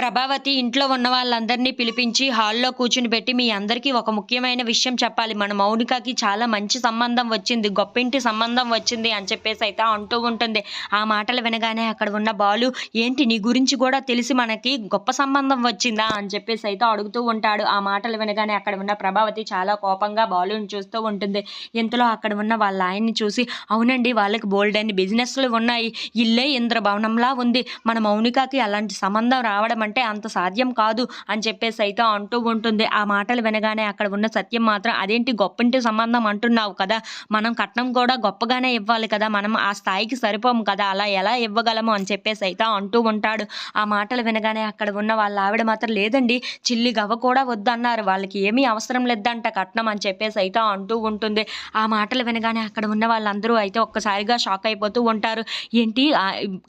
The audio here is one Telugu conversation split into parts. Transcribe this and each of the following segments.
ప్రభావతి ఇంట్లో ఉన్న వాళ్ళందరినీ పిలిపించి హాల్‌లో కూర్చొనిబెట్టి, "మీ అందరికీ ఒక ముఖ్యమైన విషయం చెప్పాలి. మన మౌనికకి చాలా మంచి సంబంధం వచ్చింది. గొప్పింటి సంబంధం వచ్చింది" అని చెప్పేసైతే అంటూ ఉంటుంది. ఆ మాటలు వినగానే అక్కడ ఉన్న బాలు, "ఏంటి నీ గురించి గూడా తెలిసి మనకి గొప్ప సంబంధం వచ్చిందా?" అని చెప్పేసైతే అడుగుతూ ఉంటాడు. ఆ మాటలు వినగానే అక్కడ ఉన్న ప్రభావతి చాలా కోపంగా బాలుని చూస్తూ ఉంటుంది. ఇంతలో అక్కడ ఉన్న వాళ్ళ ఆయన్ని చూసి, "అవునండి, వాళ్ళకి బోలెడన్ని బిజినెస్‌లు ఉన్నాయి. ఇల్లే ఇంద్రభవనంలా ఉంది. మన మౌనికకి అలాంటి సంబంధం రావడం అంటే అంత సాధ్యం కాదు" అని చెప్పేసైతే అంటూ ఉంటుంది. ఆ మాటలు వినగానే అక్కడ ఉన్న సత్యం మాత్రం, "అదేంటి గొప్పింటి సంబంధం అంటున్నావు కదా! మనం కట్నం కూడా గొప్పగానే ఇవ్వాలి కదా! మనం ఆ స్థాయికి సరిపోము కదా! అలా ఎలా ఇవ్వగలము" అని చెప్పేసైతే అంటూ ఉంటాడు. ఆ మాటలు వినగానే అక్కడ ఉన్న వాళ్ళ ఆవిడ మాత్రం, "లేదండి, చిల్లి గవ్వ కూడా వద్దన్నారు. వాళ్ళకి ఏమీ అవసరం లేదంట కట్నం" అని చెప్పేసైతే అంటూ ఉంటుంది. ఆ మాటలు వినగానే అక్కడ ఉన్న వాళ్ళందరూ అయితే ఒక్కసారిగా షాక్ అయిపోతూ ఉంటారు. "ఏంటి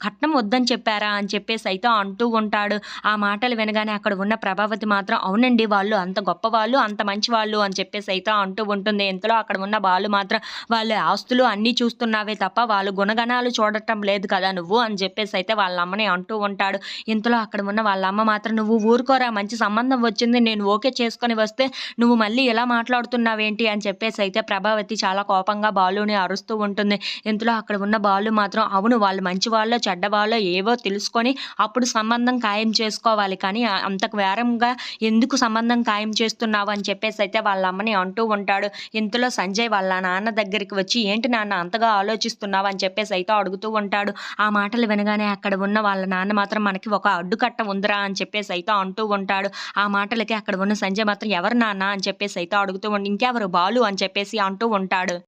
కట్నం వద్దని చెప్పారా?" అని చెప్పేసైతే అంటూ ఉంటాడు. ఆ మాటలు వినగానే అక్కడ ఉన్న ప్రభావతి మాత్రం, "అవునండి, వాళ్ళు అంత గొప్పవాళ్ళు, అంత మంచివాళ్ళు" అని చెప్పేసైతే అంటూ ఉంటుంది. ఇంతలో అక్కడ ఉన్న బాలు మాత్రం, "వాళ్ళ ఆస్తులు అన్నీ చూస్తున్నావే తప్ప వాళ్ళ గుణగణాలు చూడటం లేదు కదా నువ్వు" అని చెప్పేసైతే వాళ్ళ అమ్మని అంటూ ఉంటాడు. ఇంతలో అక్కడ ఉన్న వాళ్ళ అమ్మ మాత్రం, "నువ్వు ఊరుకోరా, మంచి సంబంధం వచ్చింది, నేను ఓకే చేసుకొని వస్తే నువ్వు మళ్ళీ ఇలా మాట్లాడుతున్నావేంటి" అని చెప్పేసైతే ప్రభావతి చాలా కోపంగా బాలుని అరుస్తూ ఉంటుంది. ఇంతలో అక్కడ ఉన్న బాలు మాత్రం, "అవును, వాళ్ళు మంచివాళ్ళో చెడ్డవాళ్ళో ఏవో తెలుసుకొని అప్పుడు సంబంధం ఖాయం చేసుకోవాలి. కానీ అంతకు వేరంగా ఎందుకు సంబంధం ఖాయం చేస్తున్నావు" అని చెప్పేసైతే వాళ్ళ అమ్మని అంటూ ఉంటాడు. ఇంతలో సంజయ్ వాళ్ళ నాన్న దగ్గరికి వచ్చి, "ఏంటి నాన్న అంతగా ఆలోచిస్తున్నావు" అని చెప్పేసైతే అడుగుతూ ఉంటాడు. ఆ మాటలు వినగానే అక్కడ ఉన్న వాళ్ళ నాన్న మాత్రం, "మనకి ఒక అడ్డుకట్ట ఉందిరా" అని చెప్పేసైతే అంటూ ఉంటాడు. ఆ మాటలకి అక్కడ ఉన్న సంజయ్ మాత్రం, "ఎవరు నాన్న" అని చెప్పేసైతే అడుగుతూ "ఇంకెవరు, బాలు" అని చెప్పేసి అంటూ ఉంటాడు.